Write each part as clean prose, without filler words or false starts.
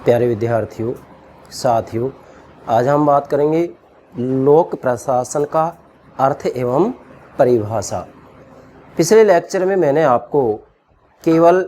प्यारे विद्यार्थियों, साथियों, आज हम बात करेंगे लोक प्रशासन का अर्थ एवं परिभाषा। पिछले लेक्चर में मैंने आपको केवल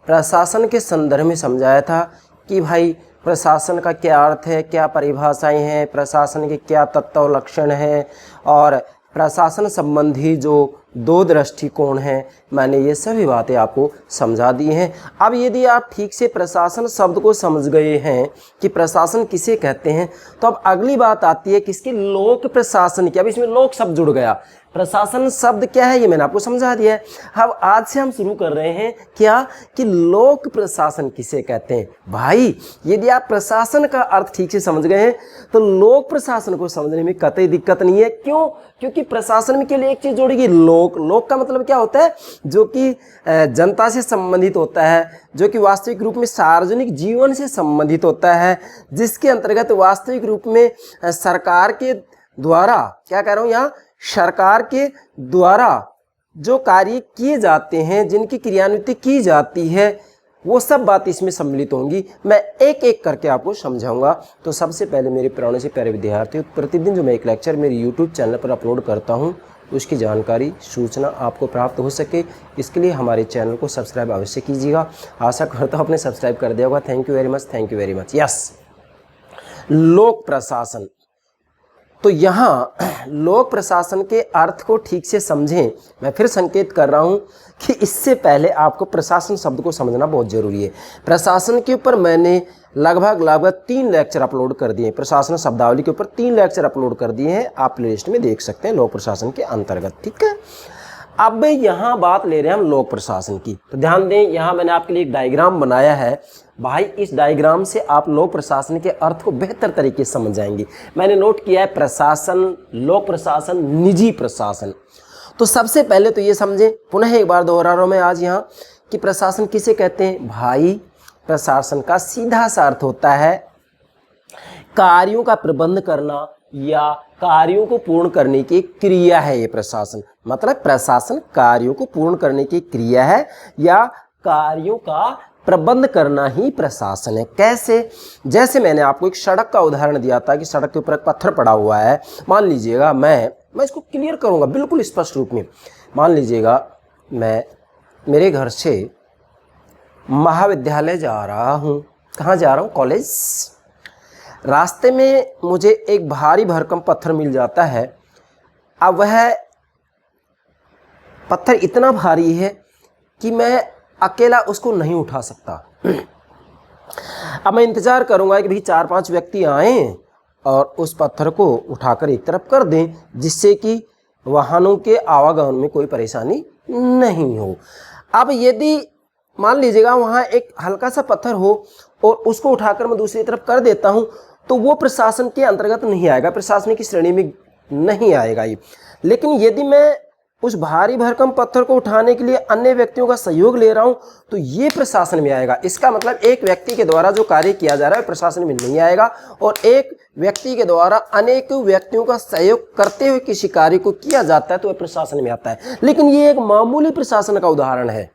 प्रशासन के संदर्भ में समझाया था कि भाई प्रशासन का क्या अर्थ है, क्या परिभाषाएं हैं, प्रशासन के क्या तत्व और लक्षण हैं और प्रशासन संबंधी जो दो दृष्टिकोण हैं, मैंने ये सभी बातें आपको समझा दी हैं। अब यदि आप ठीक से प्रशासन शब्द को समझ गए हैं कि प्रशासन किसे कहते हैं, तो अब अगली बात आती है किसकी, लोक प्रशासन की। अब इसमें लोक शब्द जुड़ गया, प्रशासन शब्द क्या है ये मैंने आपको समझा दिया है। अब आज से हम शुरू कर रहे हैं क्या कि लोक प्रशासन किसे कहते हैं। भाई यदि आप प्रशासन का अर्थ ठीक से समझ गए हैं तो लोक प्रशासन को समझने में कतई दिक्कत नहीं है। क्यों? क्योंकि प्रशासन में के लिए एक चीज जोड़ेगी, लोक। लोक का मतलब क्या होता है? जो कि जनता से संबंधित होता है, जो कि वास्तविक रूप में सार्वजनिक जीवन से संबंधित होता है, जिसके अंतर्गत वास्तविक रूप में सरकार के द्वारा, क्या कह रहा हूं यहाँ, सरकार के द्वारा जो कार्य किए जाते हैं, जिनकी क्रियान्विति की जाती है, वो सब बात इसमें सम्मिलित होंगी। मैं एक एक करके आपको समझाऊंगा। तो सबसे पहले मेरे प्राणों से प्यारे विद्यार्थियों, प्रतिदिन जो मैं एक लेक्चर मेरे यूट्यूब चैनल पर अपलोड करता हूं, उसकी जानकारी, सूचना आपको प्राप्त हो सके, इसके लिए हमारे चैनल को सब्सक्राइब अवश्य कीजिएगा। आशा करता हूँ आपने सब्सक्राइब कर दिया होगा। Thank you very much, thank you very much. Yes, लोक प्रशासन। तो यहाँ लोक प्रशासन के अर्थ को ठीक से समझें। मैं फिर संकेत कर रहा हूँ कि इससे पहले आपको प्रशासन शब्द को समझना बहुत जरूरी है। प्रशासन के ऊपर मैंने लगभग 3 लेक्चर अपलोड कर दिए हैं। प्रशासन शब्दावली के ऊपर 3 लेक्चर अपलोड कर दिए हैं, आप प्लेलिस्ट में देख सकते हैं लोक प्रशासन के अंतर्गत। ठीक है, अब यहाँ बात ले रहे हैं हम लोक प्रशासन की। तो ध्यान दें, यहाँ मैंने आपके लिए एक डायग्राम बनाया है। भाई इस डायग्राम से आप लोक प्रशासन के अर्थ को बेहतर तरीके से समझ जाएंगे। मैंने नोट किया है प्रशासन, लोक प्रशासन, निजी प्रशासन। तो सबसे पहले तो ये समझें, पुनः एक बार दोहरा रहा हूं मैं आज यहाँ, कि प्रशासन किसे कहते हैं। भाई प्रशासन का सीधा सा अर्थ होता है कार्यों का प्रबंध करना या कार्यों को पूर्ण करने की क्रिया है। ये प्रशासन मतलब प्रशासन कार्यों को पूर्ण करने की क्रिया है या कार्यों का प्रबंध करना ही प्रशासन है। कैसे? जैसे मैंने आपको एक सड़क का उदाहरण दिया था कि सड़क के ऊपर एक पत्थर पड़ा हुआ है। मान लीजिएगा मैं इसको क्लियर करूंगा बिल्कुल स्पष्ट रूप में। मान लीजिएगा मैं मेरे घर से महाविद्यालय जा रहा हूं। कहाँ जा रहा हूं? कॉलेज। रास्ते में मुझे एक भारी भरकम पत्थर मिल जाता है। अब वह पत्थर इतना भारी है कि मैं अकेला उसको नहीं उठा सकता। अब मैं इंतजार करूंगा कि भाई 4-5 व्यक्ति आएं और उस पत्थर को उठाकर एक तरफ कर दें, जिससे कि वाहनों के आवागमन में कोई परेशानी नहीं हो। अब यदि मान लीजिएगा वहां एक हल्का सा पत्थर हो और उसको उठाकर मैं दूसरी तरफ कर देता हूं, तो वो प्रशासन के अंतर्गत नहीं आएगा, प्रशासन की श्रेणी में नहीं आएगा ये। लेकिन यदि मैं उस भारी भरकम पत्थर को उठाने के लिए अन्य व्यक्तियों का सहयोग ले रहा हूं, तो ये प्रशासन में आएगा। इसका मतलब एक व्यक्ति के द्वारा जो कार्य किया जा रहा है प्रशासन में नहीं आएगा, और एक व्यक्ति के द्वारा अनेकों व्यक्तियों का सहयोग करते हुए किसी कार्य को किया जाता है तो वह प्रशासन में आता है। लेकिन ये एक मामूली प्रशासन का उदाहरण है।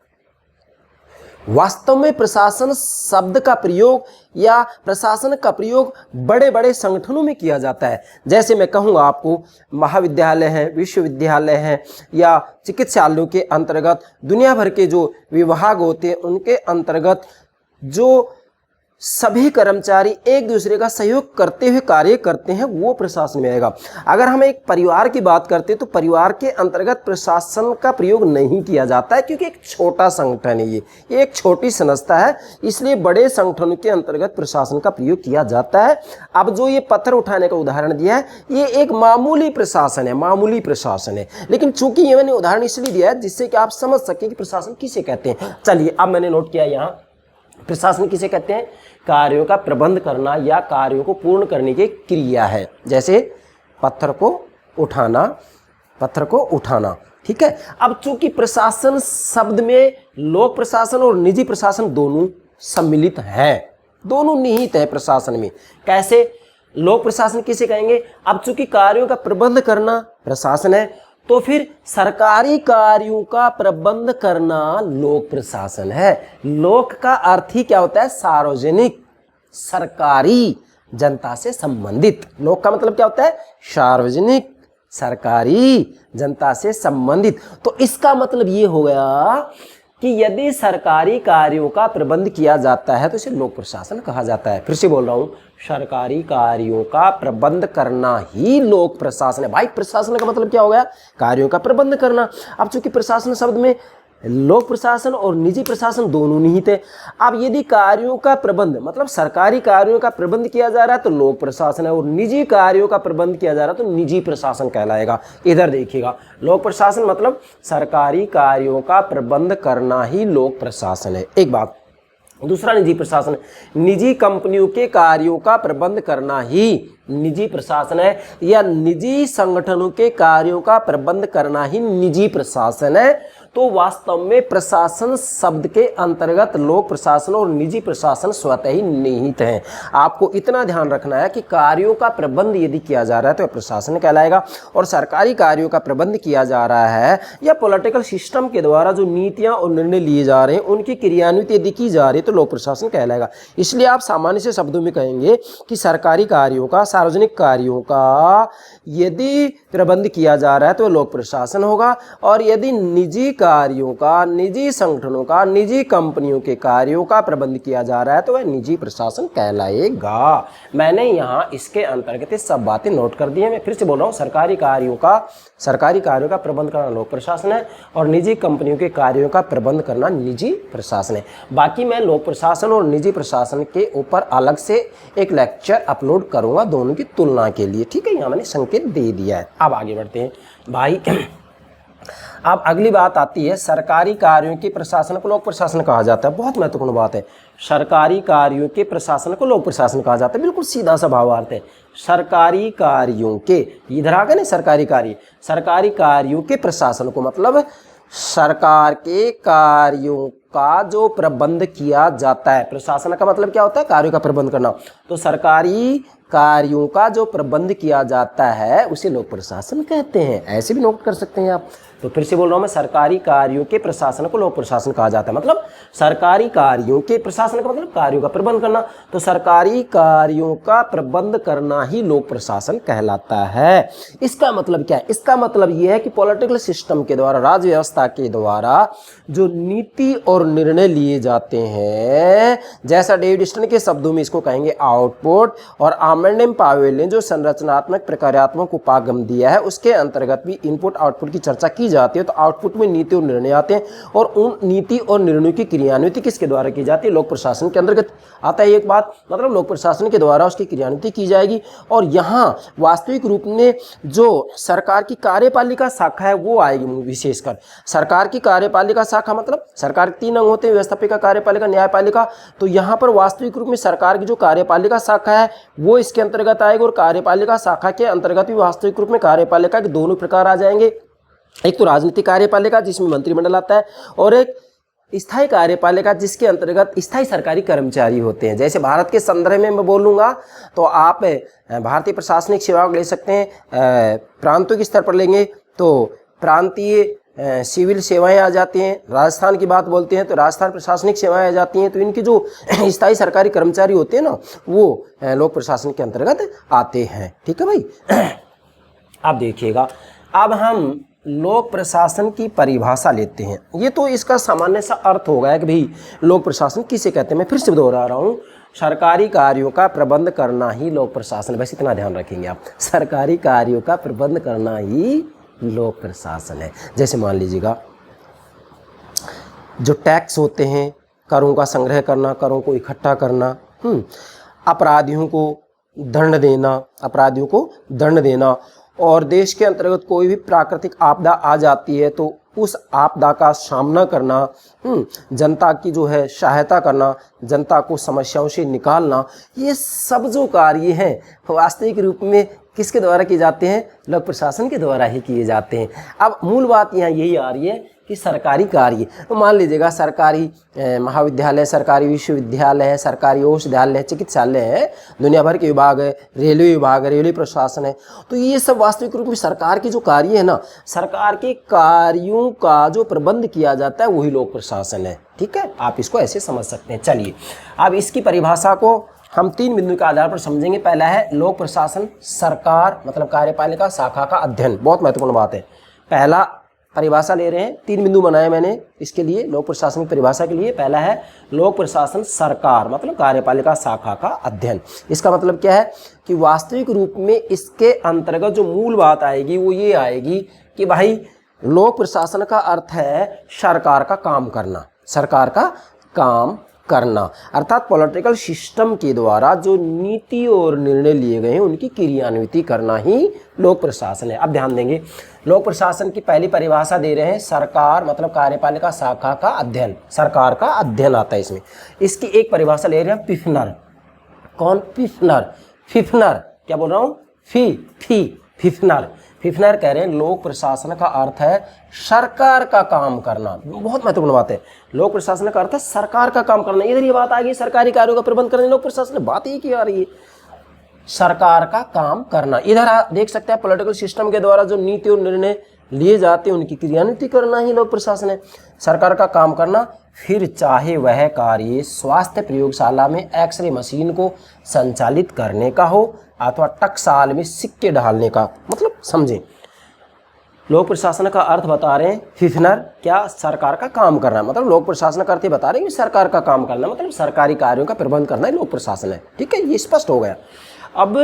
वास्तव में प्रशासन शब्द का प्रयोग या प्रशासन का प्रयोग बड़े बड़े संगठनों में किया जाता है। जैसे मैं कहूँगा आपको, महाविद्यालय हैं, विश्वविद्यालय हैं या चिकित्सालयों के अंतर्गत दुनिया भर के जो विभाग होते हैं, उनके अंतर्गत जो सभी कर्मचारी एक दूसरे का सहयोग करते हुए कार्य करते हैं, वो प्रशासन में आएगा। अगर हम एक परिवार की बात करते हैं तो परिवार के अंतर्गत प्रशासन का प्रयोग नहीं किया जाता है, क्योंकि एक छोटा संगठन है, ये एक छोटी संस्था है, इसलिए बड़े संगठनों के अंतर्गत प्रशासन का प्रयोग किया जाता है। अब जो ये पत्थर उठाने का उदाहरण दिया है, ये एक मामूली प्रशासन है, मामूली प्रशासन है। लेकिन चूंकि ये मैंने उदाहरण इसलिए दिया है जिससे कि आप समझ सकें कि प्रशासन किसे कहते हैं। चलिए अब मैंने नोट किया यहाँ प्रशासन किसे कहते हैं, कार्यों का प्रबंध करना या कार्यों को पूर्ण करने की क्रिया है। जैसे पत्थर को उठाना, पत्थर को उठाना। ठीक है, अब चूंकि प्रशासन शब्द में लोक प्रशासन और निजी प्रशासन दोनों सम्मिलित हैं, दोनों निहित है प्रशासन में। कैसे? लोक प्रशासन किसे कहेंगे? अब चूंकि कार्यों का प्रबंध करना प्रशासन है, तो फिर सरकारी कार्यों का प्रबंध करना लोक प्रशासन है। लोक का अर्थ ही क्या होता है? सार्वजनिक। सरकारी, जनता से संबंधित। लोक का मतलब क्या होता है? सार्वजनिक, सरकारी, जनता से संबंधित। तो इसका मतलब ये हो गया कि यदि सरकारी कार्यों का प्रबंध किया जाता है तो इसे लोक प्रशासन कहा जाता है। फिर से बोल रहा हूं, सरकारी कार्यों का प्रबंध करना ही लोक प्रशासन है। भाई प्रशासन का मतलब क्या हो गया? कार्यों का प्रबंध करना। अब चूंकि प्रशासन शब्द में लोक प्रशासन और निजी प्रशासन दोनों निहित है। अब यदि कार्यों का प्रबंध मतलब सरकारी कार्यों का प्रबंध किया जा रहा है तो लोक प्रशासन है, और निजी कार्यों का प्रबंध किया जा रहा है तो निजी प्रशासन कहलाएगा। इधर देखिएगा, लोक प्रशासन मतलब सरकारी कार्यों का प्रबंध करना ही लोक प्रशासन है, एक बात। दूसरा निजी प्रशासन, निजी कंपनियों के कार्यों का प्रबंध करना ही निजी प्रशासन है, या निजी संगठनों के कार्यों का प्रबंध करना ही निजी प्रशासन है। तो वास्तव में प्रशासन शब्द के अंतर्गत लोक प्रशासन और निजी प्रशासन स्वतः ही निहित हैं। आपको इतना ध्यान रखना है कि कार्यों का प्रबंध यदि किया जा रहा है तो प्रशासन कहलाएगा, और सरकारी कार्यों का प्रबंध किया जा रहा है या पॉलिटिकल सिस्टम के द्वारा जो नीतियां और निर्णय लिए जा रहे हैं उनकी क्रियान्वित यदि की जा रही है तो लोक प्रशासन कहलाएगा। इसलिए आप सामान्य से शब्दों में कहेंगे कि सरकारी कार्यों का, सार्वजनिक कार्यों का यदि प्रबंध किया जा रहा है तो लोक प्रशासन होगा, और यदि निजी कार्यों का, निजी संगठनों का, निजी कंपनियों के कार्यों का प्रबंध किया जा रहा है तो वह निजी प्रशासन कहलाएगा। मैंने यहाँ इसके अंतर्गत सब बातें नोट कर दी हैं। मैं फिर से बोल रहा हूँ, सरकारी कार्यों का प्रबंध करना लोक प्रशासन है, और निजी कंपनियों के कार्यों का प्रबंध करना निजी प्रशासन है। बाकी मैं लोक प्रशासन और निजी प्रशासन के ऊपर अलग से एक लेक्चर अपलोड करूंगा दोनों की तुलना के लिए, ठीक है। यहाँ मैंने संकेत दे दिया है। अब आगे बढ़ते हैं भाई। अब अगली बात आती है, सरकारी कार्यों के प्रशासन को लोक प्रशासन कहा जाता है। बहुत महत्वपूर्ण बात है, सरकारी कार्यों के प्रशासन को लोक प्रशासन कहा जाता है। बिल्कुल सीधा सा भावार्थ है, सरकारी कार्यों के, इधर आ गए ना सरकारी कार्य, सरकारी कार्यों के प्रशासन को मतलब सरकार के कार्यों का जो प्रबंध किया जाता है। प्रशासन का मतलब क्या होता है? कार्यों का प्रबंध करना। तो सरकारी कार्यों का जो प्रबंध किया जाता है उसे लोक प्रशासन कहते हैं। ऐसे भी नोट कर सकते हैं आप। तो फिर से बोल रहा हूं मैं, सरकारी कार्यों के प्रशासन को लोक प्रशासन कहा जाता है। मतलब सरकारी कार्यों के प्रशासन का मतलब कार्यों का प्रबंध करना, तो सरकारी कार्यों का प्रबंध करना ही लोक प्रशासन कहलाता है। इसका मतलब क्या है? इसका मतलब यह है कि पॉलिटिकल सिस्टम के द्वारा, राज्य व्यवस्था के द्वारा जो नीति और निर्णय लिए जाते हैं, जैसा डेविड स्टर्न के शब्दों में इसको कहेंगे आउटपुट, और आमंडम पावेल ने जो संरचनात्मक प्रक्रियात्मक उपागम दिया है उसके अंतर्गत भी इनपुट आउटपुट की चर्चा की जाती है। तो आउटपुट में नीति और निर्णय आते हैं, और उन नीति और निर्णयों की क्रियान्विति किसके द्वारा की जाती है? लोक प्रशासन के अंतर्गत आता है। एक बात मतलब लोक प्रशासन के द्वारा उसकी क्रियान्विति की जाएगी। और यहाँ वास्तविक रूप में जो सरकार की कार्यपालिका शाखा है वो आएगी। विशेषकर सरकार की कार्यपालिका शाखा मतलब सरकार के 3 अंग होते हैं, व्यवस्थापिका, कार्यपालिका, न्यायपालिका। तो यहाँ पर वास्तविक रूप में सरकार की जो कार्यपालिका शाखा है वो इसके अंतर्गत आएगी, और कार्यपालिका शाखा के अंतर्गत भी वास्तविक रूप में कार्यपालिका के दोनों प्रकार आ जाएंगे। एक तो राजनीतिक कार्यपालिका जिसमें मंत्रिमंडल आता है, और एक स्थायी कार्यपालिका जिसके अंतर्गत स्थायी सरकारी कर्मचारी होते हैं। जैसे भारत के संदर्भ में मैं बोलूँगा तो आप भारतीय प्रशासनिक सेवा ले सकते हैं, प्रांतों के स्तर पर लेंगे तो प्रांतीय सिविल सेवाएं आ जाती हैं। राजस्थान की बात बोलते हैं तो राजस्थान प्रशासनिक सेवाएं आ जाती हैं। तो इनकी जो स्थायी सरकारी कर्मचारी होते हैं ना वो लोक प्रशासन के अंतर्गत आते हैं, ठीक है भाई। अब देखिएगा, अब हम लोक प्रशासन की परिभाषा लेते हैं। ये तो इसका सामान्य सा अर्थ हो गया कि भाई लोक प्रशासन किसे कहते हैं। मैं फिर से दोहरा रहा हूँ, सरकारी कार्यों का प्रबंध करना ही लोक प्रशासन। बस इतना ध्यान रखेंगे आप, सरकारी कार्यों का प्रबंध करना ही लोक प्रशासन है। जैसे मान लीजिएगा जो टैक्स होते हैं, करों का संग्रह करना, करों को इकट्ठा करना, अपराधियों को दंड देना, और देश के अंतर्गत कोई भी प्राकृतिक आपदा आ जाती है तो उस आपदा का सामना करना, जनता की जो है सहायता करना, जनता को समस्याओं से निकालना, ये सब जो कार्य हैं वास्तविक रूप में किसके द्वारा किए जाते हैं? लोक प्रशासन के द्वारा ही किए जाते हैं। अब मूल बात यहाँ यही आ रही है कि सरकारी कार्य, तो मान लीजिएगा सरकारी महाविद्यालय, सरकारी विश्वविद्यालय है, सरकारी औषधालय है, चिकित्सालय है, दुनिया भर के विभाग है, रेलवे विभाग है, रेलवे प्रशासन है। तो ये सब वास्तविक रूप में सरकार के जो कार्य है ना, सरकार के कार्यों का जो प्रबंध किया जाता है वही लोक प्रशासन है, ठीक है। आप इसको ऐसे समझ सकते हैं। चलिए अब इसकी परिभाषा को हम 3 बिंदु के आधार पर समझेंगे। पहला है लोक प्रशासन सरकार मतलब कार्यपालिका शाखा का अध्ययन, बहुत महत्वपूर्ण बात है। पहला परिभाषा ले रहे हैं, 3 बिंदु बनाए मैंने इसके लिए लोक प्रशासन की परिभाषा के लिए। पहला है लोक प्रशासन सरकार मतलब कार्यपालिका शाखा का अध्ययन। इसका मतलब क्या है कि वास्तविक रूप में इसके अंतर्गत जो मूल बात आएगी वो ये आएगी कि भाई लोक प्रशासन का अर्थ है सरकार का काम करना, सरकार का काम करना, अर्थात पॉलिटिकल सिस्टम के द्वारा जो नीति और निर्णय लिए गए हैं उनकी क्रियान्विति करना ही लोक प्रशासन है। अब ध्यान देंगे, लोक प्रशासन की पहली परिभाषा दे रहे हैं सरकार मतलब कार्यपालिका शाखा का अध्ययन, सरकार का अध्ययन आता है इसमें। इसकी एक परिभाषा ले रहे हैं पिफनर। कौन? पिफनर। फिफनर क्या बोल रहा हूँ? फिफनर। फिफनर कह रहे हैं लोक प्रशासन का अर्थ है सरकार का काम करना। बहुत महत्वपूर्ण बात है, लोक प्रशासन का अर्थ है सरकार का काम करना। इधर ये बात आ गई सरकारी कार्यों का प्रबंध करने, लोक प्रशासन बात ही की आ रही है सरकार का काम करना। इधर आप देख सकते हैं पॉलिटिकल सिस्टम के द्वारा जो नीति और निर्णय लिए जाते हैं उनकी क्रियान्विति करना ही लोक प्रशासन है, सरकार का काम करना। फिर चाहे वह कार्य स्वास्थ्य प्रयोगशाला में एक्सरे मशीन को संचालित करने का हो अथवा टकसाल में सिक्के ढालने का, मतलब समझें लोक प्रशासन का अर्थ बता रहे हैं फिफनर, क्या? सरकार का काम करना, मतलब लोक प्रशासन का अर्थ ही बता रहे हैं कि सरकार का काम करना मतलब सरकारी कार्यों का प्रबंध करना ही लोक प्रशासन है। ठीक है, ये स्पष्ट हो गया। अब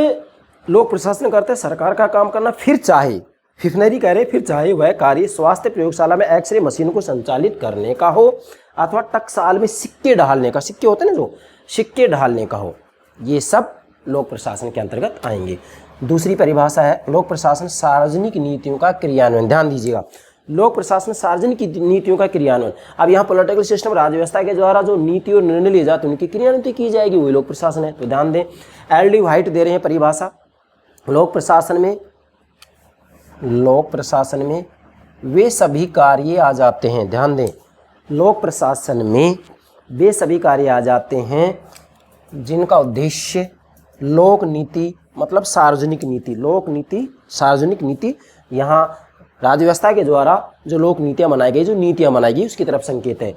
लोक प्रशासन का अर्थ है सरकार का काम करना। फिर चाहे, फिफनरी कह रहे हैं फिर चाहे वह कार्य स्वास्थ्य प्रयोगशाला में एक्सरे मशीन को संचालित करने का हो अथवा टकसाल में सिक्के ढालने का, सिक्के होते हैं ना जो, सिक्के ढालने का हो, ये सब लोक प्रशासन के अंतर्गत आएंगे। दूसरी परिभाषा है लोक प्रशासन सार्वजनिक नीतियों का क्रियान्वयन। ध्यान दीजिएगा, लोक प्रशासन सार्वजनिक नीतियों का क्रियान्वयन। अब यहाँ पॉलिटिकल सिस्टम राज्य व्यवस्था के द्वारा जो नीति और निर्णय लिए जाते हैं उनकी क्रियान्विति की जाएगी, वही लोक प्रशासन है। तो ध्यान दें, एल.डी. व्हाइट दे रहे हैं परिभाषा, लोक प्रशासन में वे सभी कार्य आ जाते हैं। ध्यान दें, लोक प्रशासन में वे सभी कार्य आ जाते हैं जिनका उद्देश्य लोक नीति मतलब सार्वजनिक नीति, लोक नीति सार्वजनिक नीति, यहाँ राज्य व्यवस्था के द्वारा जो लोक नीतियाँ बनाई गई, जो नीतियाँ बनाई गई उसकी तरफ संकेत है।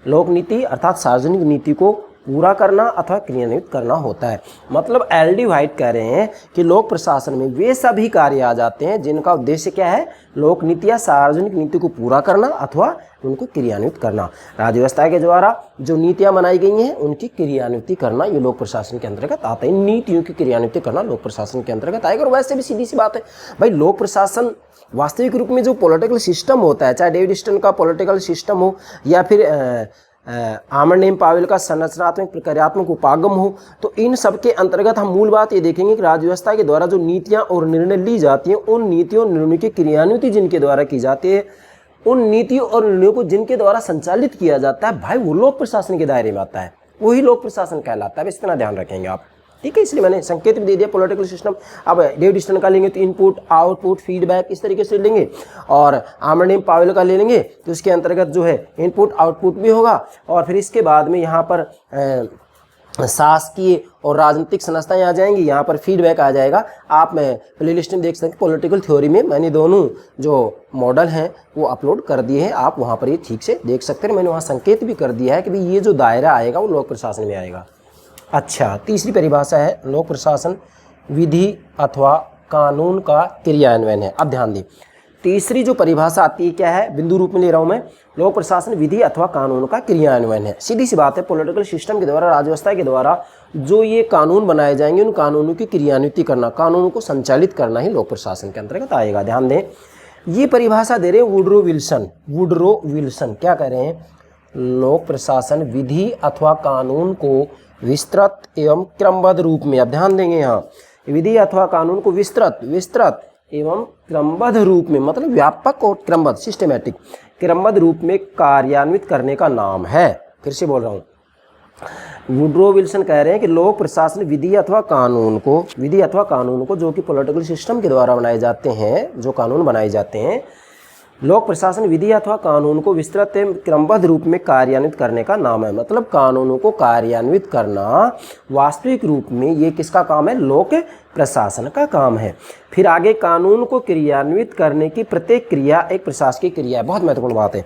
लोक नीति अर्थात सार्वजनिक नीति को पूरा करना अथवा क्रियान्वित करना होता है। मतलब एल.डी. व्हाइट कह रहे हैं कि लोक प्रशासन में वे सभी कार्य आ जाते हैं जिनका उद्देश्य क्या है, लोक नीति या सार्वजनिक नीति को पूरा करना अथवा उनको क्रियान्वित करना। राज्य व्यवस्था के द्वारा जो नीतियां बनाई गई हैं उनकी क्रियान्विति करना ये लोक प्रशासन के अंतर्गत आता है। नीतियों की क्रियान्विति करना लोक प्रशासन के अंतर्गत आएगा। और वैसे भी सीधी सी बात है भाई, लोक प्रशासन वास्तविक रूप में जो पॉलिटिकल सिस्टम होता है, चाहे डेविड स्टर्न का पॉलिटिकल सिस्टम हो या फिर आमंड पावेल का संरचनात्मक प्रक्रियात्मक उपागम हो, तो इन सब के अंतर्गत हम मूल बात ये देखेंगे कि राज्य व्यवस्था के द्वारा जो नीतियां और निर्णय ली जाती हैं उन नीतियों और निर्णयों की क्रियान्विति जिनके द्वारा की जाती है, उन नीतियों और निर्णयों को जिनके द्वारा संचालित किया जाता है, भाई वो लोक प्रशासन के दायरे में आता है, वही लोक प्रशासन कहलाता है। इतना ध्यान रखेंगे आप, ठीक है। इसलिए मैंने संकेत भी दे दिया पॉलिटिकल सिस्टम। अब डेविड स्टर्न का लेंगे तो इनपुट आउटपुट फीडबैक इस तरीके से लेंगे, और आमंड पावेल का ले लेंगे तो उसके अंतर्गत जो है इनपुट आउटपुट भी होगा। और फिर इसके बाद में यहाँ पर शासकीय और राजनीतिक संस्थाएं आ जाएंगी, यहाँ पर फीडबैक आ जाएगा। आप मैं प्ले लिस्ट में देख सकते हैं, पॉलिटिकल थ्योरी में मैंने दोनों जो मॉडल हैं वो अपलोड कर दिए हैं, आप वहाँ पर ये ठीक से देख सकते हैं। मैंने वहाँ संकेत भी कर दिया है कि भाई ये जो दायरा आएगा वो लोक प्रशासन में आएगा। अच्छा, तीसरी परिभाषा है लोक प्रशासन विधि अथवा कानून का क्रियान्वयन है। अब ध्यान दें, तीसरी जो परिभाषा आती है क्या है, बिंदु रूप में ले रहा हूं मैं, लोक प्रशासन विधि अथवा कानून का क्रियान्वयन है। सीधी सी बात है, पॉलिटिकल सिस्टम के द्वारा राज्य व्यवस्था के द्वारा जो ये कानून बनाए जाएंगे उन कानूनों की क्रियान्विति करना, कानूनों को संचालित करना ही लोक प्रशासन के अंतर्गत आएगा। ध्यान दें, ये परिभाषा दे रहे हैं वुडरो विल्सन क्या कह रहे हैं, लोक प्रशासन विधि अथवा कानून को विस्तृत एवं क्रमबद्ध रूप में, अब ध्यान देंगे यहाँ, विधि अथवा कानून को विस्तृत एवं क्रमबद्ध रूप में, मतलब व्यापक और क्रमबद्ध सिस्टेमैटिक क्रमबद्ध रूप में कार्यान्वित करने का नाम है। फिर से बोल रहा हूँ, वुडरो विल्सन कह रहे हैं कि लोक प्रशासन विधि अथवा कानून को जो कि पॉलिटिकल सिस्टम के द्वारा बनाए जाते हैं, जो कानून बनाए जाते हैं, लोक प्रशासन विधि अथवा कानून को विस्तृत एवं क्रमबद्ध रूप में कार्यान्वित करने का नाम है। मतलब कानूनों को कार्यान्वित करना वास्तविक रूप में ये किसका काम है, लोक प्रशासन का काम है। फिर आगे, कानून को क्रियान्वित करने की प्रत्येक क्रिया एक प्रशासकीय क्रिया है। बहुत महत्वपूर्ण बात है,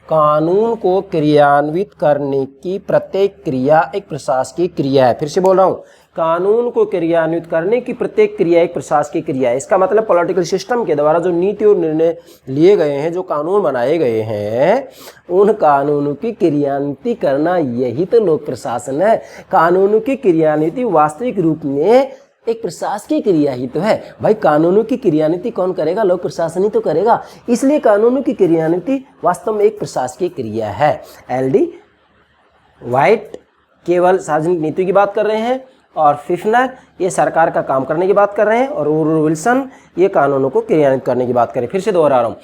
कानून को क्रियान्वित करने की प्रत्येक क्रिया एक प्रशासकीय क्रिया है। फिर से बोल रहा हूँ, कानून को क्रियान्वित करने की प्रत्येक क्रिया एक प्रशासकीय क्रिया है। इसका मतलब पॉलिटिकल सिस्टम के द्वारा जो नीति और निर्णय लिए गए हैं, जो कानून बनाए गए हैं, उन कानूनों की क्रियान्वित करना यही तो लोक प्रशासन है। कानूनों की क्रियान्वित वास्तविक रूप में एक प्रशासकीय क्रिया ही तो है भाई। कानूनों की क्रियान्वित कौन करेगा? लोक प्रशासन ही तो करेगा। इसलिए कानूनों की क्रियान्वित वास्तव में एक प्रशासकीय क्रिया है। एल.डी. व्हाइट केवल सार्वजनिक नीति की बात कर रहे हैं और फिफनर ये सरकार का काम करने की बात कर रहे हैं और वुडरो विल्सन ये कानूनों को क्रियान्वित करने की बात कर रहे हैं। फिर से दोहरा रहा हूँ,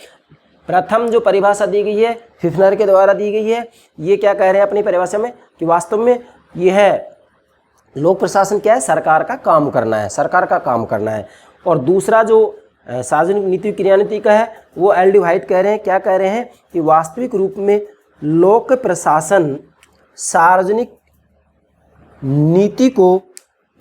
प्रथम जो परिभाषा दी गई है फिफनर के द्वारा दी गई है, ये क्या कह रहे हैं अपनी परिभाषा में कि वास्तव में यह है लोक प्रशासन क्या है? सरकार का काम करना है, सरकार का काम करना है। और दूसरा जो सार्वजनिक नीति क्रियान्वित का है वो एल.डी. व्हाइट कह रहे हैं, क्या कह रहे हैं कि वास्तविक रूप में लोक प्रशासन सार्वजनिक नीति को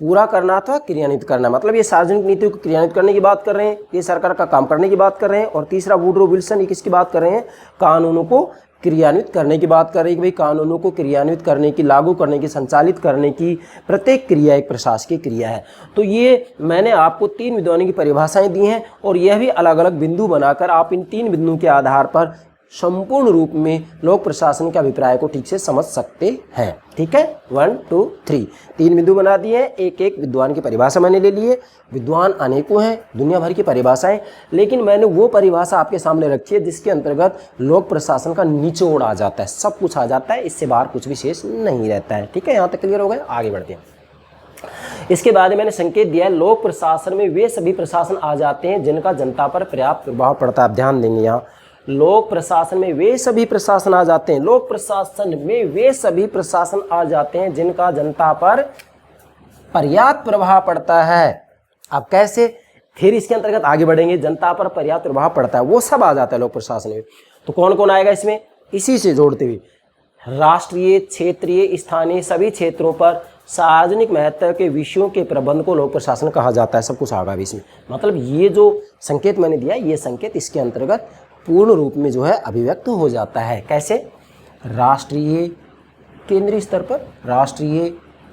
पूरा करना अथवा क्रियान्वित करना, मतलब ये सार्वजनिक नीति को क्रियान्वित करने की बात कर रहे हैं, ये सरकार का काम करने की बात कर रहे हैं। और तीसरा वुडरो विल्सन ये किसकी बात कर रहे हैं? कानूनों को क्रियान्वित करने की बात कर रही है कि भाई कानूनों को क्रियान्वित करने की, लागू करने की, संचालित करने की प्रत्येक क्रिया एक प्रशासकीय क्रिया है। तो ये मैंने आपको 3 विद्वानों की परिभाषाएं दी हैं और यह भी अलग अलग बिंदु बनाकर आप इन 3 बिंदुओं के आधार पर संपूर्ण रूप में लोक प्रशासन के अभिप्राय को ठीक से समझ सकते हैं। ठीक है, 1 2 3 3 बिंदु बना दिए हैं। एक एक विद्वान की परिभाषा मैंने ले ली है। विद्वान अनेकों हैं, दुनिया भर की परिभाषाएं, लेकिन मैंने वो परिभाषा आपके सामने रखी है जिसके अंतर्गत लोक प्रशासन का निचोड़ आ जाता है, सब कुछ आ जाता है, इससे बाहर कुछ भी शेष नहीं रहता है। ठीक है, यहाँ तक क्लियर हो गया? आगे बढ़ते हैं। इसके बाद मैंने संकेत दिया है लोक प्रशासन में वे सभी प्रशासन आ जाते हैं जिनका जनता पर पर्याप्त प्रभाव पड़ता है। आप ध्यान देंगे, यहाँ लोक प्रशासन में वे सभी प्रशासन आ जाते हैं, लोक प्रशासन में वे सभी प्रशासन आ जाते हैं जिनका जनता पर पर्याप्त प्रभाव पड़ता है। अब कैसे? फिर इसके अंतर्गत आगे बढ़ेंगे। जनता पर पर्याप्त प्रभाव पड़ता है वो सब आ जाता है लोक प्रशासन में। तो कौन कौन आएगा इसमें? इसी से जोड़ते हुए राष्ट्रीय, क्षेत्रीय, स्थानीय सभी क्षेत्रों पर सार्वजनिक महत्व के विषयों के प्रबंध को लोक प्रशासन कहा जाता है। सब कुछ आगा भी इसमें, मतलब ये जो संकेत मैंने दिया, ये संकेत इसके अंतर्गत पूर्ण रूप में जो है अभिव्यक्त हो जाता है। कैसे? राष्ट्रीय केंद्रीय स्तर पर, राष्ट्रीय,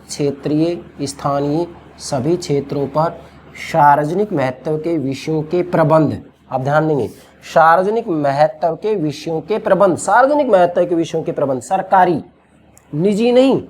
क्षेत्रीय, स्थानीय सभी क्षेत्रों पर सार्वजनिक महत्व के विषयों के प्रबंध। आप ध्यान देंगे, सार्वजनिक महत्व के विषयों के प्रबंध, सार्वजनिक महत्व के विषयों के प्रबंध, सरकारी, निजी नहीं,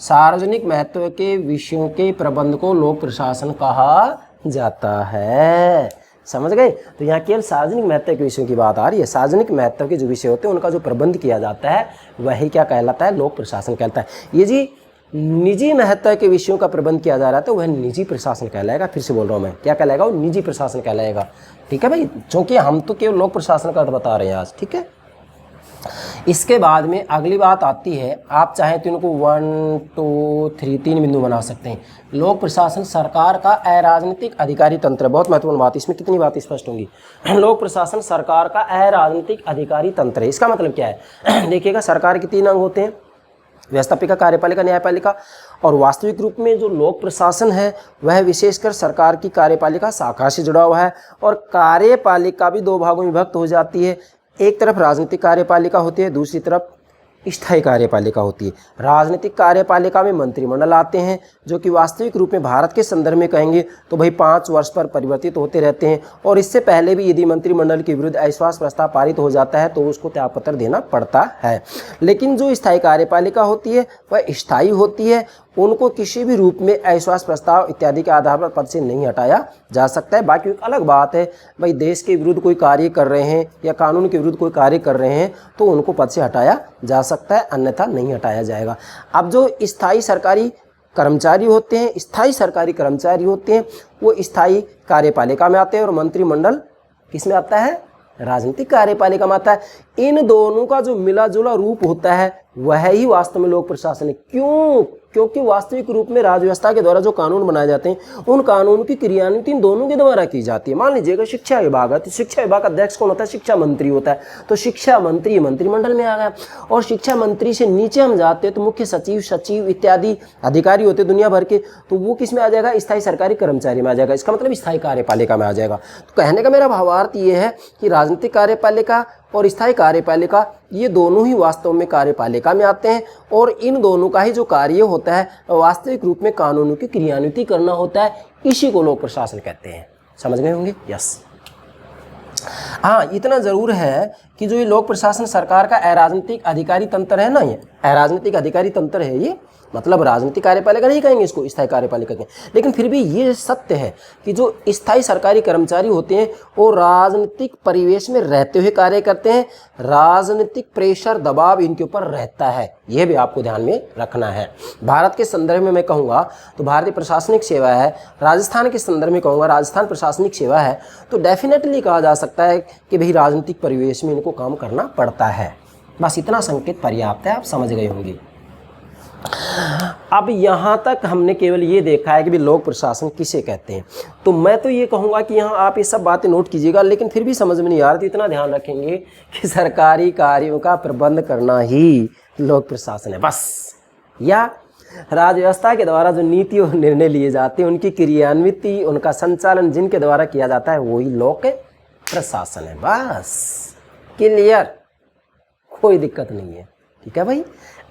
सार्वजनिक महत्व के विषयों के प्रबंध को लोक प्रशासन कहा जाता है। समझ गए? तो यहाँ केवल सार्वजनिक महत्व के विषयों की बात आ रही है। सार्वजनिक महत्व के जो विषय होते हैं उनका जो प्रबंध किया जाता है वही क्या कहलाता है? लोक प्रशासन कहलाता है। ये जी निजी महत्व के विषयों का प्रबंध किया जा रहा है तो वह निजी प्रशासन कहलाएगा। फिर से बोल रहा हूँ मैं, क्या कहलाएगा? वो निजी प्रशासन कहलाएगा। ठीक है भाई, क्योंकि हम तो केवल लोक प्रशासन का अर्थ बता रहे हैं आज। ठीक है, इसके बाद में अगली बात आती है, आप चाहें तो इनको 1 2 3 3 बिंदु बना सकते हैं। लोक प्रशासन सरकार का अराजनीतिक अधिकारी तंत्र, बहुत महत्वपूर्ण बात, इसमें कितनी बात स्पष्ट होंगी। लोक प्रशासन सरकार का अराजनीतिक अधिकारी तंत्र है। इसका मतलब क्या है? देखिएगा, सरकार के 3 अंग होते हैं, व्यवस्थापिका, कार्यपालिका, न्यायपालिका। और वास्तविक रूप में जो लोक प्रशासन है वह विशेषकर सरकार की कार्यपालिका शाखा से जुड़ा हुआ है। और कार्यपालिका भी 2 भागों में विभक्त हो जाती है। एक तरफ राजनीतिक कार्यपालिका होती है, दूसरी तरफ स्थायी कार्यपालिका होती है। राजनीतिक कार्यपालिका में मंत्रिमंडल आते हैं जो कि वास्तविक रूप में भारत के संदर्भ में कहेंगे तो भाई 5 वर्ष पर परिवर्तित होते रहते हैं। और इससे पहले भी यदि मंत्रिमंडल के विरुद्ध अविश्वास प्रस्ताव पारित हो जाता है तो उसको त्यागपत्र देना पड़ता है। लेकिन जो स्थायी कार्यपालिका होती है वह स्थायी होती है, उनको किसी भी रूप में अविश्वास प्रस्ताव इत्यादि के आधार पर पद से नहीं हटाया जा सकता है। बाकी एक अलग बात है, भाई देश के विरुद्ध कोई कार्य कर रहे हैं या कानून के विरुद्ध कोई कार्य कर रहे हैं तो उनको पद से हटाया जा सकता है, अन्यथा नहीं हटाया जाएगा। अब जो स्थायी सरकारी कर्मचारी होते हैं, स्थायी सरकारी कर्मचारी होते हैं, वो स्थायी कार्यपालिका में आते हैं और मंत्रिमंडल किस में आता है? राजनीतिक कार्यपालिका में आता है। इन दोनों का जो मिला जुला रूप होता है वह ही वास्तव में लोक प्रशासन है। क्यों? क्योंकि वास्तविक रूप में राज्य व्यवस्था के द्वारा जो कानून बनाए जाते हैं उन कानूनों की क्रियान्वित इन दोनों के द्वारा की जाती है। मान लीजिएगा शिक्षा विभाग है तो शिक्षा विभाग का अध्यक्ष कौन होता है? शिक्षा मंत्री होता है। तो शिक्षा मंत्री मंत्रिमंडल में आ गया। और शिक्षा मंत्री से नीचे हम जाते हैं तो मुख्य सचिव, सचिव इत्यादि अधिकारी होते हैं दुनिया भर के, तो वो किस में आ जाएगा? स्थायी सरकारी कर्मचारी में आ जाएगा। इसका मतलब स्थायी कार्यपालिका में आ जाएगा। तो कहने का मेरा भावार्थ ये है कि राजनीतिक कार्यपालिका और स्थायी कार्यपालिका, ये दोनों ही वास्तव में कार्यपालिका में आते हैं और इन दोनों का ही जो कार्य होता है वास्तविक रूप में कानूनों की क्रियान्विति करना होता है। इसी को लोक प्रशासन कहते हैं। समझ गए होंगे? यस। हाँ, इतना ज़रूर है कि जो ये लोक प्रशासन सरकार का अराजनीतिक अधिकारी तंत्र है ना, ये अराजनीतिक अधिकारी तंत्र है, ये मतलब राजनीतिक कार्यपालिका नहीं कहेंगे इसको, स्थायी कार्यपालिका कहेंगे। लेकिन फिर भी ये सत्य है कि जो स्थायी सरकारी कर्मचारी होते हैं वो राजनीतिक परिवेश में रहते हुए कार्य करते हैं, राजनीतिक प्रेशर दबाव इनके ऊपर रहता है, यह भी आपको ध्यान में रखना है। भारत के संदर्भ में मैं कहूँगा तो भारतीय प्रशासनिक सेवा है, राजस्थान के संदर्भ में कहूँगा राजस्थान प्रशासनिक सेवा है, तो डेफिनेटली कहा जा सकता है कि भाई राजनीतिक परिवेश में इनको काम करना पड़ता है। बस इतना संकेत पर्याप्त है, आप समझ गए होंगे। अब यहाँ तक हमने केवल ये देखा है कि भी लोक प्रशासन किसे कहते हैं, तो मैं तो ये कहूँगा कि यहाँ आप ये सब बातें नोट कीजिएगा, लेकिन फिर भी समझ में नहीं आ रहा तो इतना ध्यान रखेंगे कि सरकारी कार्यों का प्रबंध करना ही लोक प्रशासन है बस, या राज्य व्यवस्था के द्वारा जो नीति और निर्णय लिए जाते हैं उनकी क्रियान्विति, उनका संचालन जिनके द्वारा किया जाता है वही लोक प्रशासन है। बस क्लियर, कोई दिक्कत नहीं है। ठीक है भाई।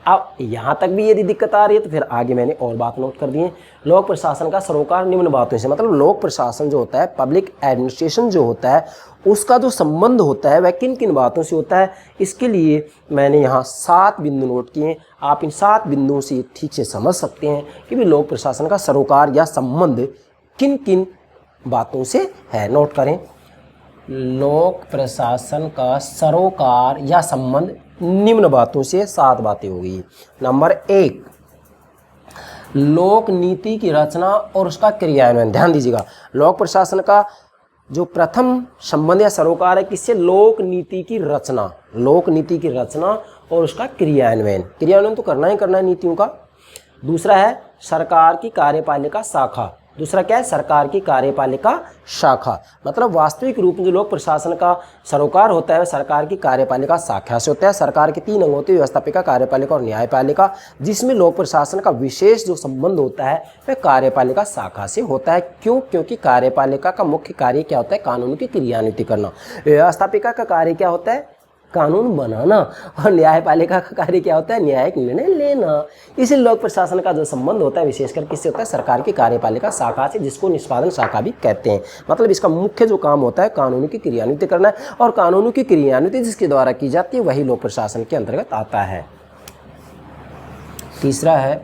अब यहाँ तक भी यदि दिक्कत आ रही है तो फिर आगे मैंने और बात नोट कर दी है। लोक प्रशासन का सरोकार निम्न बातों से, मतलब लोक प्रशासन जो होता है, पब्लिक एडमिनिस्ट्रेशन जो होता है, उसका जो संबंध होता है वह किन किन बातों से होता है, इसके लिए मैंने यहाँ 7 बिंदु नोट किए। आप इन 7 बिंदुओं से ठीक से समझ सकते हैं कि भी लोक प्रशासन का सरोकार या संबंध किन किन बातों से है। नोट करें, लोक प्रशासन का सरोकार या संबंध निम्न बातों से 7 बातें होगी। नंबर 1, लोक नीति की रचना और उसका क्रियान्वयन। ध्यान दीजिएगा, लोक प्रशासन का जो प्रथम संबंध या सरोकार है किससे? लोक नीति की रचना, लोक नीति की रचना और उसका क्रियान्वयन। क्रियान्वयन तो करना ही करना है नीतियों का। दूसरा है सरकार की कार्यपालिका शाखा। दूसरा क्या है? सरकार की कार्यपालिका शाखा, मतलब वास्तविक रूप में जो लोक प्रशासन का सरोकार होता है वह सरकार की कार्यपालिका शाखा से होता है। सरकार के 3 अंग होते हैं, व्यवस्थापिका, कार्यपालिका और न्यायपालिका, जिसमें लोक प्रशासन का विशेष जो संबंध होता है वह कार्यपालिका शाखा से होता है। क्यों? क्योंकि कार्यपालिका का मुख्य कार्य क्या होता है? कानून की क्रियान्विति करना। व्यवस्थापिका का कार्य क्या होता है? कानून बनाना। और न्यायपालिका का कार्य क्या होता है? न्यायिक निर्णय लेना। इसी लोक प्रशासन का जो संबंध होता है विशेषकर किससे होता है? सरकार की कार्यपालिका शाखा से, जिसको निष्पादन शाखा भी कहते हैं। मतलब इसका मुख्य जो काम होता है कानूनों की क्रियान्विति करना है, और कानूनों की क्रियान्विति जिसके द्वारा की जाती है वही लोक प्रशासन के अंतर्गत आता है। तीसरा है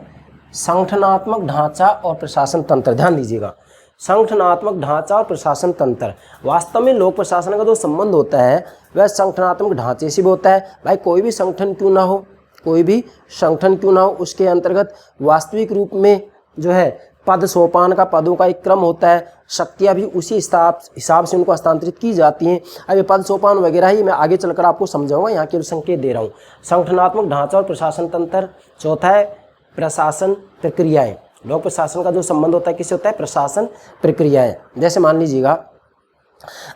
संगठनात्मक ढांचा और प्रशासन तंत्र। ध्यान दीजिएगा, संगठनात्मक ढांचा और प्रशासन तंत्र। वास्तव में लोक प्रशासन का जो संबंध होता है वह संगठनात्मक ढांचे से भी होता है। भाई कोई भी संगठन क्यों ना हो, कोई भी संगठन क्यों ना हो, उसके अंतर्गत वास्तविक रूप में जो है पद सोपान का, पदों का एक क्रम होता है, शक्तियाँ भी उसी हिसाब से उनको हस्तांतरित की जाती हैं। अब ये पद सोपान वगैरह ही मैं आगे चलकर आपको समझाऊंगा, यहाँ केवल संकेत दे रहा हूँ। संगठनात्मक ढांचा और प्रशासन तंत्र। चौथा है प्रशासन प्रक्रियाएं। लोक प्रशासन का जो संबंध होता है किससे होता है? प्रशासन प्रक्रियाएं। जैसे मान लीजिएगा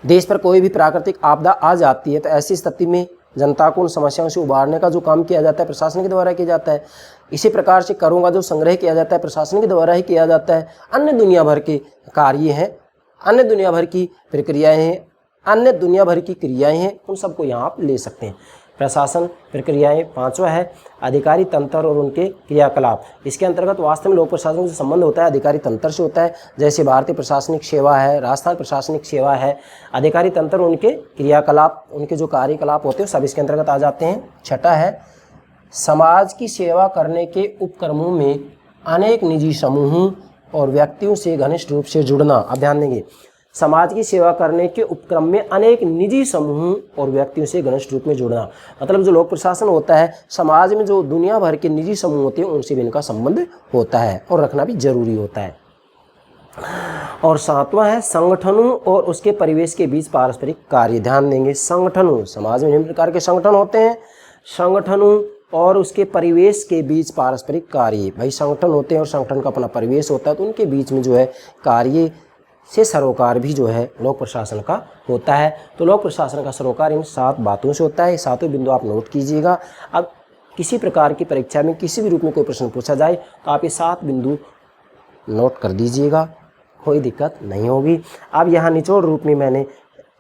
देश पर कोई भी प्राकृतिक आपदा आ जाती है तो ऐसी स्थिति में जनता को उन समस्याओं से उबारने का जो काम किया जाता है प्रशासन के द्वारा किया जाता है। इसी प्रकार से करों का जो संग्रह किया जाता है प्रशासन के द्वारा ही किया जाता है। अन्य दुनिया भर के कार्य हैं, अन्य दुनिया भर की प्रक्रियाएं हैं, अन्य दुनिया भर की क्रियाएं हैं, उन सबको यहाँ आप ले सकते हैं। प्रशासन प्रक्रियाएं। पांचवा है अधिकारी तंत्र और उनके क्रियाकलाप। इसके अंतर्गत वास्तव में लोक प्रशासन से संबंध होता है अधिकारी तंत्र से होता है। जैसे भारतीय प्रशासनिक सेवा है, राजस्थान प्रशासनिक सेवा है, अधिकारी तंत्र उनके क्रियाकलाप, उनके जो कार्यकलाप होते हैं सब इसके अंतर्गत आ जाते हैं। छठा है समाज की सेवा करने के उपक्रमों में अनेक निजी समूहों और व्यक्तियों से घनिष्ठ रूप से जुड़ना। अब ध्यान देंगे, समाज की सेवा करने के उपक्रम में अनेक निजी समूहों और व्यक्तियों से घनिष्ठ रूप में जुड़ना। मतलब जो लोक प्रशासन होता है समाज में जो दुनिया भर के निजी समूह होते हैं उनसे भी इनका संबंध होता है और रखना भी जरूरी होता है। और सातवां है संगठनों और उसके परिवेश के बीच पारस्परिक कार्य। ध्यान देंगे, संगठनों, समाज में निम्न प्रकार के संगठन होते हैं, संगठनों और उसके परिवेश के बीच पारस्परिक कार्य। भाई संगठन होते हैं और संगठन का अपना परिवेश होता है तो उनके बीच में जो है कार्य से सरोकार भी जो है लोक प्रशासन का होता है। तो लोक प्रशासन का सरोकार इन 7 बातों से होता है। 7 बिंदु आप नोट कीजिएगा। अब किसी प्रकार की परीक्षा में किसी भी रूप में कोई प्रश्न पूछा जाए तो आप ये 7 बिंदु नोट कर दीजिएगा, कोई दिक्कत नहीं होगी। अब यहाँ निचोड़ रूप में मैंने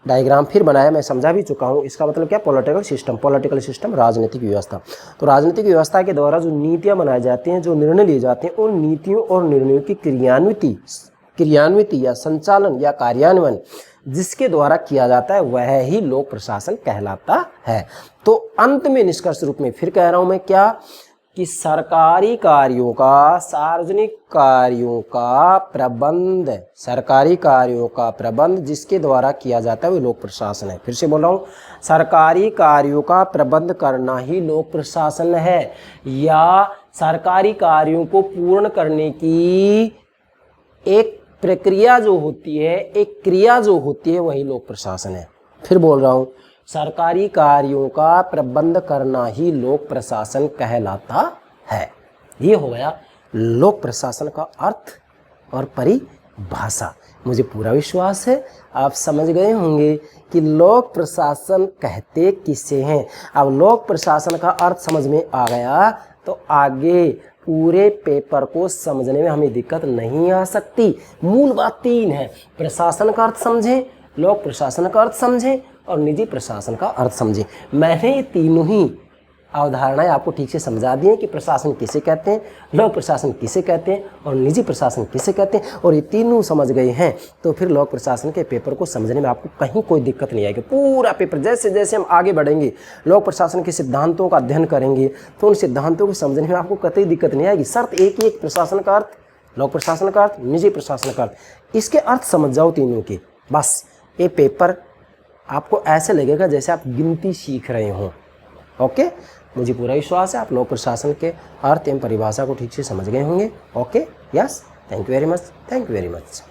डायग्राम फिर बनाया, मैं समझा भी चुका हूँ। इसका मतलब क्या, पॉलिटिकल सिस्टम राजनीतिक व्यवस्था। तो राजनीतिक व्यवस्था के द्वारा जो नीतियाँ बनाई जाती हैं, जो निर्णय लिए जाते हैं, उन नीतियों और निर्णयों की क्रियान्विति या संचालन या कार्यान्वयन जिसके द्वारा किया जाता है वह ही लोक प्रशासन कहलाता है। तो अंत में निष्कर्ष रूप में फिर कह रहा हूं मैं क्या, कि सरकारी कार्यों का, सार्वजनिक कार्यों का प्रबंध जिसके द्वारा किया जाता है वो लोक प्रशासन है। फिर से बोल रहा हूँ, सरकारी कार्यों का प्रबंध करना ही लोक प्रशासन है, या सरकारी कार्यों को पूर्ण करने की एक प्रक्रिया जो होती है, एक क्रिया जो होती है, वही लोक प्रशासन है। फिर बोल रहा हूँ, सरकारी कार्यों का प्रबंध करना ही लोक प्रशासन कहलाता है। ये हो गया लोक प्रशासन का अर्थ और परिभाषा। मुझे पूरा विश्वास है आप समझ गए होंगे कि लोक प्रशासन कहते किसे हैं। अब लोक प्रशासन का अर्थ समझ में आ गया तो आगे पूरे पेपर को समझने में हमें दिक्कत नहीं आ सकती। मूल बात 3 है, प्रशासन का अर्थ समझें, लोक प्रशासन का अर्थ समझें और निजी प्रशासन का अर्थ समझें। मैंने ये तीनों ही अवधारणाएं आपको ठीक से समझा दी हैं कि प्रशासन किसे कहते हैं, लोक प्रशासन किसे कहते हैं और निजी प्रशासन किसे कहते हैं। और ये तीनों समझ गए हैं तो फिर लोक प्रशासन के पेपर को समझने में आपको कहीं कोई दिक्कत नहीं आएगी। पूरा पेपर जैसे जैसे हम आगे बढ़ेंगे, लोक प्रशासन के सिद्धांतों का अध्ययन करेंगे तो उन सिद्धांतों को समझने में आपको कतई दिक्कत नहीं आएगी। शर्त एक ही, एक प्रशासन का अर्थ, लोक प्रशासन का अर्थ, निजी प्रशासन का अर्थ, इसके अर्थ समझ जाओ तीनों के। बस ये पेपर आपको ऐसे लगेगा जैसे आप गिनती सीख रहे हों। ओके, मुझे पूरा विश्वास है आप लोक प्रशासन के अर्थ एवं परिभाषा को ठीक से समझ गए होंगे। Okay, yes, thank you very much.